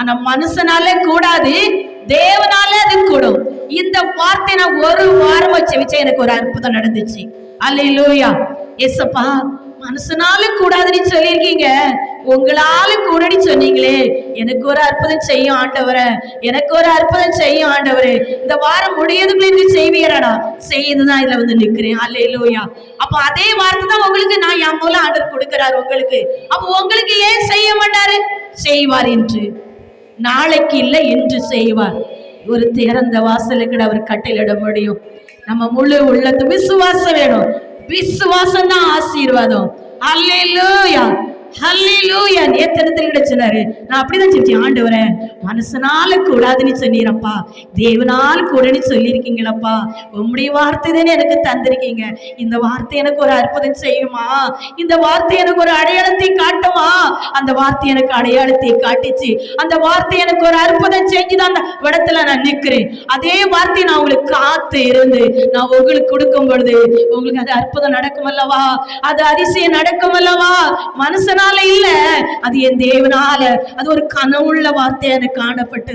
ஆனா மனுஷனால கூடாது, தேவனால அது கூடும். இந்த வார்த்தை நான் ஒரு வாரம் வச்சு எனக்கு ஒரு அற்புதம் நடந்துச்சு. அல்லேலூயா. ஏசப்பா, மனுஷனால கூடாதுன்னு சொல்லியிருக்கீங்க, உங்களால கூடன்னு சொன்னீங்களே, எனக்கு ஒரு அற்புதம் செய்யும் ஆண்டவரே, எனக்கு ஒரு அற்புதம் செய்யும் ஆண்டவரே, இந்த வாரம் முடியதுக்குள்ள நீ செய்வீரடா, செய்யுதுதான் இதுல வந்து நிக்கிறேன். அல்லேலூயா. அப்ப அதே வார்த்தை தான் உங்களுக்கு நான் என் மூலம் ஆண்டவர் கொடுக்கிறார் உங்களுக்கு. அப்ப உங்களுக்கு ஏன் செய்ய மாட்டாரு? செய்வார். என்று நாளைக்கு இல்லை, என்று செய்வார். ஒரு திறந்த வாசலுக்கு அவர் கட்டளையிட முடியும். நம்ம முழு உள்ளத்து விசுவாசம் வேணும். விசுவாசம் தான் ஆசீர்வாதம். அல்லேலூயா, ஹல்லேலூயா. நேத்திரத்தில் கிடைச்சினாரு. நான் அப்படிதான் செஞ்சேன். ஆண்டவரே, மனுஷனால கூடாதுன்னு சொன்னீரப்பா, தேவனால் கூடன்னு சொல்லியிருக்கீங்களப்பா, உம்முடைய வார்த்தை தானே எனக்கு தந்திருக்கீங்க. இந்த வார்த்தை எனக்கு ஒரு அற்புதம் செய்யுமா? இந்த வார்த்தை எனக்கு ஒரு அடையாளத்தை காட்டுமா? அந்த வார்த்தை எனக்கு அடையாளத்தை காட்டிச்சு. அந்த வார்த்தை எனக்கு ஒரு அற்புதம் செஞ்சுதான் அந்த இடத்துல நான் நிற்கிறேன். அதே வார்த்தை நான் உங்களுக்கு காத்து இருந்து நான் உங்களுக்கு கொடுக்கும் பொழுது உங்களுக்கு அது அற்புதம் நடக்கும் அல்லவா? அது அதிசயம் நடக்கும் அல்லவா? மனுஷனால இல்ல, அது என் தேவனால. அது ஒரு கனவுள்ள வார்த்தை எனக்கு காணப்பட்டது.